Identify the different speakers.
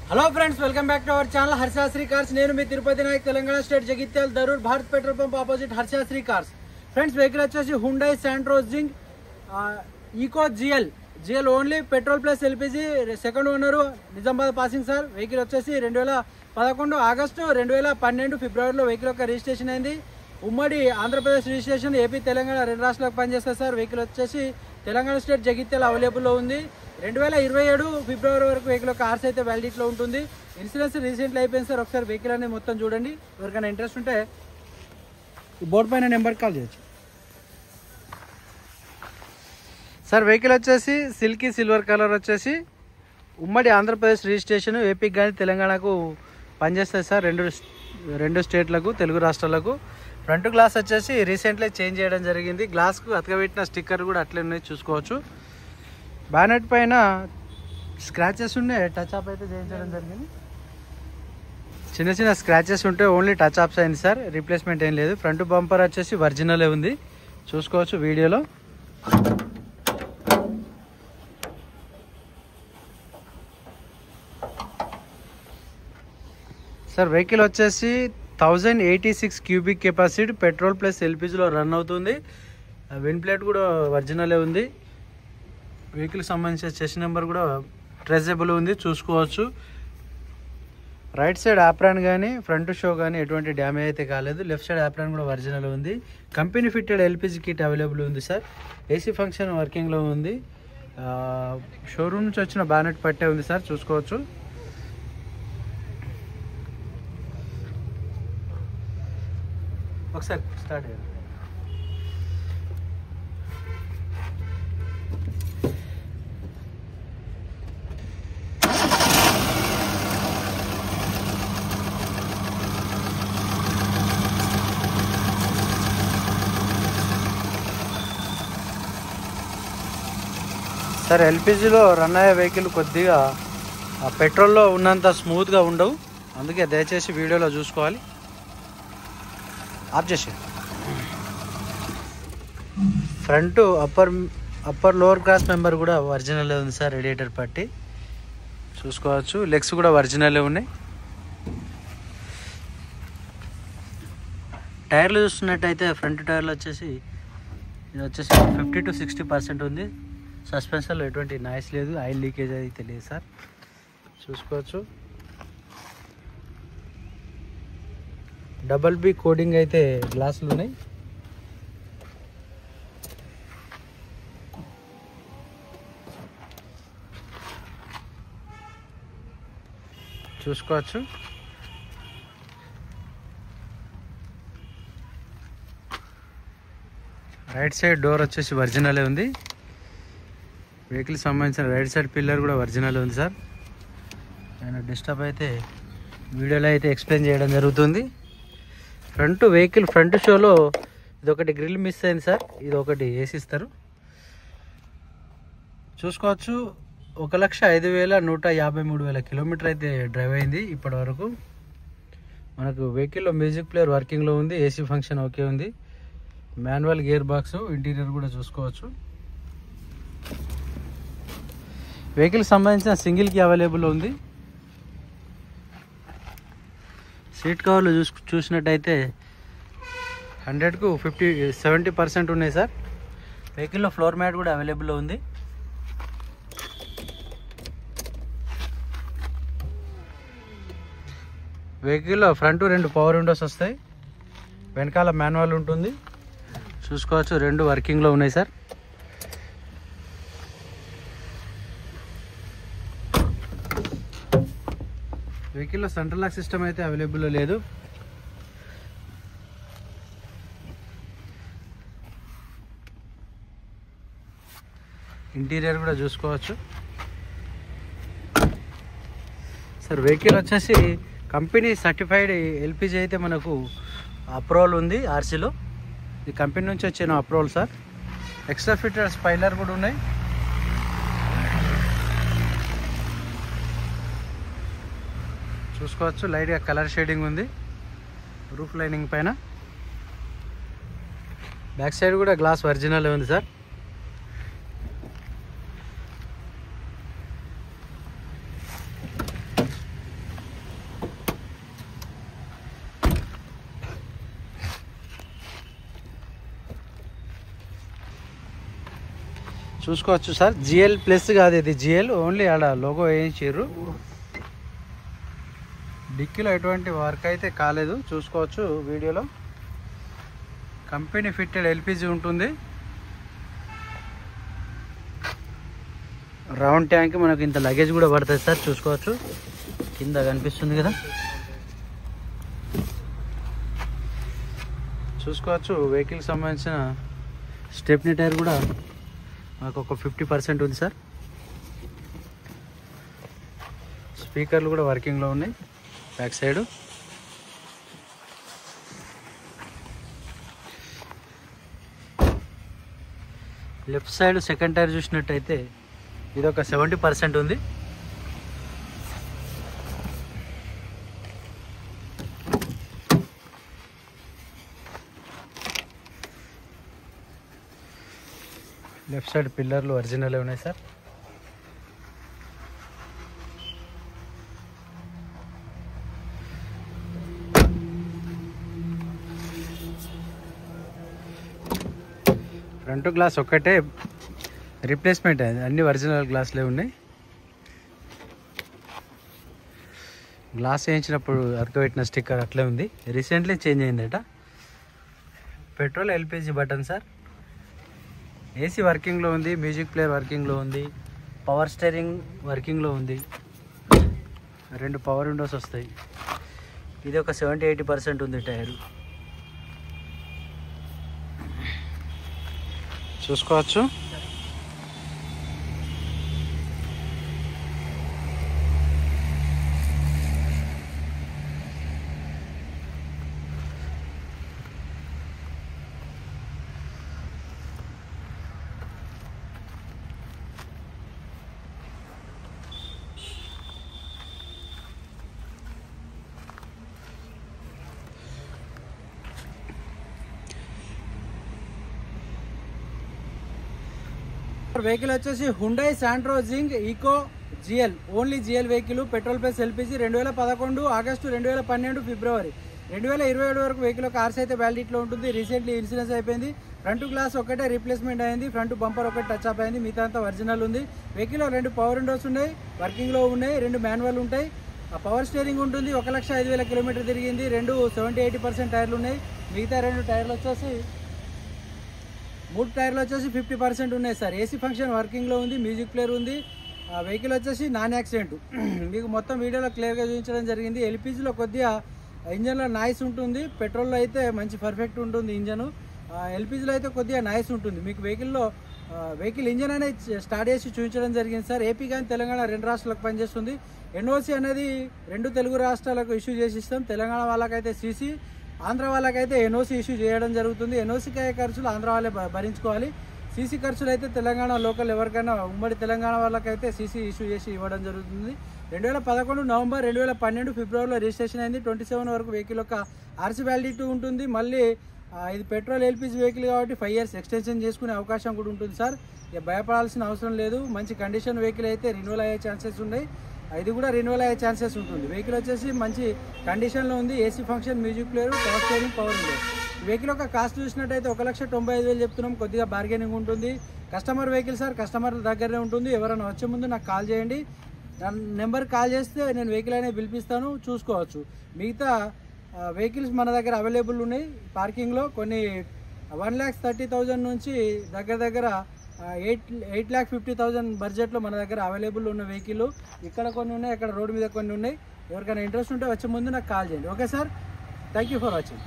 Speaker 1: Hello friends, welcome back to our channel Harshasri cars. నేను మీ Tirupati Nayak, Telangana state, Jagtial Dharur Bharat petrol pump opposite Harshasri cars. Friends, vehicle వచ్చేసి Hyundai Santro Xing eco GL only petrol plus LPG, second owner, Nizamabad passing sir. Vehicle వచ్చేసి 2011 August 2012 ఫిబ్రవరిలో vehicle యొక్క registration అయింది. ఉమ్మడి Andhra Pradesh registration, AP Telangana రెండు రాష్ట్రాలకు పనిచేస్తారు సార్. వెహికల్ వచ్చేసి తెలంగాణ స్టేట్ జగిత్యాల అవైలబుల్లో ఉంది. 2027 ఫిబ్రవరి వరకు వెహికల్ యొక్క ఆర్స్ అయితే వ్యాలిడిటీలో ఉంటుంది. ఇన్సూరెన్స్ రీసెంట్లీ అయిపోయింది సార్. ఒకసారి వెహికల్ అనేది మొత్తం చూడండి. ఎవరికైనా ఇంట్రెస్ట్ ఉంటే ఈ బోర్డు పైన నెంబర్కి కాల్ చేయొచ్చు సార్. వెహికల్ వచ్చేసి సిల్కీ సిల్వర్ కలర్ వచ్చేసి ఉమ్మడి ఆంధ్రప్రదేశ్ రిజిస్ట్రేషన్, ఏపీకి కానీ తెలంగాణకు పనిచేస్తుంది సార్. రెండు స్టేట్లకు, తెలుగు రాష్ట్రాలకు. ఫ్రంట్ గ్లాస్ వచ్చేసి రీసెంట్లీ చేంజ్ చేయడం జరిగింది. గ్లాస్కు అతకబెట్టిన స్టిక్కర్ కూడా అట్లే ఉన్నాయి, చూసుకోవచ్చు. బ్యానెట్ పైన స్క్రాచెస్ ఉన్నాయి, టచ్ అప్ అయితే చేయించడం జరిగింది. చిన్న చిన్న స్క్రాచెస్ ఉంటే ఓన్లీ టచ్ అప్స్ అయింది సార్, రీప్లేస్మెంట్ ఏం లేదు. ఫ్రంట్ బంపర్ వచ్చేసి ఒరిజినలే ఉంది, చూసుకోవచ్చు వీడియోలో. సార్ వెహికల్ వచ్చేసి 1086 క్యూబిక్ కెపాసిటీ, పెట్రోల్ ప్లస్ ఎల్పిజిలో రన్ అవుతుంది. విన్ ప్లేట్ కూడా ఒరిజినలే ఉంది. వెహికల్కి సంబంధించిన చెస్ నెంబర్ కూడా ట్రేసబుల్ ఉంది, చూసుకోవచ్చు. రైట్ సైడ్ యాప్రాన్ కానీ ఫ్రంట్ షో కానీ ఎటువంటి డ్యామేజ్ అయితే కాలేదు. లెఫ్ట్ సైడ్ యాప్రాన్ కూడా ఒరిజినల్ ఉంది. Company fitted LPG kit available ఉంది సార్. ఏసీ ఫంక్షన్ వర్కింగ్లో ఉంది. షోరూమ్ నుంచి వచ్చిన బ్యానెట్ పట్టే ఉంది సార్, చూసుకోవచ్చు. ఒకసారి స్టార్ట్ చేయండి. సార్ ఎల్పిజిలో రన్ అయ్యే వెహికల్ కొద్దిగా పెట్రోల్లో ఉన్నంత స్మూత్గా ఉండవు, అందుకే దయచేసి వీడియోలో చూసుకోవాలి. ఆఫ్ చేసి front upper lower class member కూడా ఒరిజినలే ఉంది సార్. రేడియేటర్ పట్టి చూసుకోవచ్చు. లెగ్స్ కూడా ఒరిజినలే ఉన్నాయి. టైర్లు చూస్తున్నట్టయితే ఫ్రంట్ టైర్లు వచ్చేసి ఇది వచ్చేసి 50 to 60% ఉంది. సస్పెన్షన్లో ఎటువంటి నాయిస్ లేదు, ఆయిల్ లీకేజ్ అయితే లేదు సార్, చూసుకోవచ్చు. డబల్ బి కోడింగ్ అయితే గ్లాసులు ఉన్నాయి. చూసుకోవచ్చు. రైట్ సైడ్ డోర్ వచ్చేసి ఒరిజినలే ఉంది. వెహికల్ సంబంధించిన రైట్ సైడ్ పిల్లర్ కూడా ఒరిజినల్ ఉంది సార్. నేను డిస్టర్బ్ అయితే వీడియోలో అయితే ఎక్స్ప్లెయిన్ చేయడం జరుగుతుంది. వెహికల్ ఫ్రంట్ షోలో ఇదొకటి గ్రిల్ మిస్ అయింది సార్, ఇది ఒకటి వేసిస్తారు, చూసుకోవచ్చు. 1,05,153,000 కిలోమీటర్ అయితే డ్రైవ్ అయింది ఇప్పటి వరకు. మనకు వెహికల్లో మ్యూజిక్ ప్లేయర్ వర్కింగ్లో ఉంది, ఏసీ ఫంక్షన్ ఓకే ఉంది. మాన్యువల్ గేర్ బాక్స్, ఇంటీరియర్ కూడా చూసుకోవచ్చు. వెహికల్ సంబంధించిన సింగిల్ కీ అవైలబుల్ ఉంది. సీట్ కవర్లు చూసినట్టయితే 100కు 70% ఉన్నాయి సార్. వెహికల్లో ఫ్లోర్ మ్యాట్ కూడా అవైలబుల్లో ఉంది. వెహికల్లో ఫ్రంట్ 2 పవర్ విండోస్ వస్తాయి, వెనకాల మాన్యువల్ ఉంటుంది, చూసుకోవచ్చు. 2 వర్కింగ్లో ఉన్నాయి సార్. వెహికల్లో సెంట్రల్ లాక్ సిస్టమ్ అయితే అవైలబుల్లో లేదు. ఇంటీరియర్ కూడా చూసుకోవచ్చు సార్. వెహికల్ వచ్చేసి కంపెనీ సర్టిఫైడ్ ఎల్పిజి అయితే మనకు అప్రూవల్ ఉంది ఆర్సీలో. ఇది కంపెనీ నుంచి వచ్చిన approval sir. Extra fitter spoiler కూడా ఉన్నాయి. చూసుకోవచ్చు. లైట్గా కలర్ షేడింగ్ ఉంది రూఫ్ లైనింగ్ పైన. బ్యాక్ సైడ్ కూడా గ్లాస్ ఒరిజినల్ ఉంది సార్. చూసుకోవచ్చు సార్. జిఎల్ ప్లస్ కాదు, ఇది జిఎల్ ఓన్లీ. ఆడ లోగో వేయించారు. డిక్కీలో ఎటువంటి వర్క్ అయితే కాలేదు, చూసుకోవచ్చు వీడియోలో. కంపెనీ ఫిట్టెడ్ ఎల్పిజి ఉంటుంది. రౌండ్ ట్యాంక్, మనకు ఇంత లగేజ్ కూడా పడుతుంది సార్, చూసుకోవచ్చు. కింద కనిపిస్తుంది కదా, చూసుకోవచ్చు. వెహికల్కి సంబంధించిన స్టెప్నీ టైర్ కూడా మాకు ఒక 50% ఉంది సార్. స్పీకర్లు కూడా వర్కింగ్లో ఉన్నాయి back side. Left side second tyre చూసినట్టయితే ఇది ఒక 70% ఉంది. లెఫ్ట్ సైడ్ పిల్లర్లు ఒరిజినల్ ఉన్నాయి సార్. ఫ్రంట్ గ్లాస్ ఒక్కటే రీప్లేస్మెంట్ అయింది, అన్ని ఒరిజినల్ గ్లాసులే ఉన్నాయి. గ్లాస్ వేయించినప్పుడు అతకబెట్టిన స్టిక్కర్ అట్లే ఉంది, రీసెంట్లీ చేంజ్ అయిందట. Petrol LPG button sir. AC వర్కింగ్లో ఉంది, మ్యూజిక్ ప్లేయర్ వర్కింగ్లో ఉంది, పవర్ స్టీరింగ్ వర్కింగ్లో ఉంది, 2 పవర్ విండోస్ వస్తాయి. ఇది ఒక 70-80% ఉంది టైరు, చూసుకోవచ్చు. వెహికల్ వచ్చేసి Hyundai Santro Xing eco GL, only GL vehicle. Petrol plus LPG. 2011 August, 2012 February, 2027 వరకు వెహికల్ ఒక ఆర్సీ అయితే వ్యాలిడిటీలో ఉంటుంది. రీసెంట్లీ ఇన్సూరెన్స్ అయిపోయింది. ఫ్రంట్ గ్లాస్ ఒకటే రీప్లేస్మెంట్ అయింది, ఫ్రంట్ బంపర్ ఒకటి టచ్ అప్ అయింది, మిగతా అంతా ఒరిజినల్ ఉంది. వెహికల్లో 2 పవర్ విండోస్ ఉన్నాయి, వర్కింగ్లో ఉన్నాయి, 2 మాన్యువల్ ఉంటాయి. పవర్ స్టీరింగ్ ఉంటుంది. 1,05,000 కిలోమీటర్ తిరిగింది. 2 70-80% టైర్లు ఉన్నాయి. మిగతా 2 టైర్లు వచ్చేసి 3 టైర్లు వచ్చేసి 50% ఉన్నాయి సార్. ఏసీ ఫంక్షన్ వర్కింగ్లో ఉంది, మ్యూజిక్ ప్లేయర్ ఉంది. వెహికల్ వచ్చేసి నాన్ యాక్సిడెంట్. మీకు మొత్తం వీడియోలో క్లియర్గా చూపించడం జరిగింది. ఎల్పిజిలో కొద్దిగా ఇంజన్లో నాయిస్ ఉంటుంది, పెట్రోల్లో అయితే మంచి పర్ఫెక్ట్ ఉంటుంది ఇంజను. ఎల్పిజిలో అయితే కొద్దిగా నాయిస్ ఉంటుంది. మీకు వెహికల్ ఇంజన్ అనేది స్టార్ట్ చేసి చూపించడం జరిగింది సార్. ఏపీ కానీ తెలంగాణ 2 రాష్ట్రాలకు పనిచేస్తుంది. ఎన్ఓసి అనేది 2 తెలుగు రాష్ట్రాలకు ఇష్యూ చేసి ఇస్తాం. తెలంగాణ వాళ్ళకైతే సీసీ, ఆంధ్ర వాళ్ళకైతే ఎన్ఓసి ఇష్యూ చేయడం జరుగుతుంది. ఎన్ఓసికి అయ్యే ఖర్చులు ఆంధ్ర వాళ్ళే భరించుకోవాలి. సీసీ ఖర్చులు అయితే తెలంగాణ లోకల్ ఎవరికైనా ఉమ్మడి తెలంగాణ వాళ్ళకైతే సీసీ ఇష్యూ చేసి ఇవ్వడం జరుగుతుంది. 2011 నవంబర్, 2012 ఫిబ్రవరిలో రిజిస్ట్రేషన్ అయింది. 27 వరకు వెహికల్ యొక్క ఆర్సీ వ్యాలిడిటీ ఉంటుంది. మళ్ళీ ఇది పెట్రోల్ ఎల్పిజి వెహికల్ కాబట్టి 5 years ఎక్స్టెన్షన్ చేసుకునే అవకాశం కూడా ఉంటుంది సార్. ఇక భయపడాల్సిన అవసరం లేదు. మంచి కండిషన్ వెహికల్ అయితే రెన్యువల్ అయ్యే ఛాన్సెస్ ఉన్నాయి. ఇది కూడా రెన్యువల్ అయ్యే ఛాన్సెస్ ఉంటుంది. వెహికల్ వచ్చేసి మంచి కండిషన్లో ఉంది. AC function, music player, power steering, power window. Vehicle యొక్క కాస్ట్ చూసినట్టయితే 1,95,000 చెప్తున్నాం. కొద్దిగా బార్గెనింగ్ ఉంటుంది. కస్టమర్ వెహికల్ సార్, కస్టమర్ దగ్గరనే ఉంటుంది. ఎవరైనా వచ్చే ముందు నాకు కాల్ చేయండి. నా నెంబర్ కాల్ చేస్తే నేను వెహికల్ అనేది పిలిపిస్తాను, చూసుకోవచ్చు. మిగతా వెహికల్స్ మన దగ్గర అవైలబుల్ ఉన్నాయి పార్కింగ్లో. కొన్ని 1,30,000 నుంచి దగ్గర 8,50,000 బడ్జెట్లో మన దగ్గర అవైలబుల్ ఉన్న వెహికల్ ఇక్కడ కొన్ని ఉన్నాయి, అక్కడ రోడ్డు మీద కొన్ని ఉన్నాయి. ఎవరికైనా ఇంట్రెస్ట్ ఉంటే వచ్చే ముందు నాకు కాల్ చేయండి. Okay sir, thank you for watching.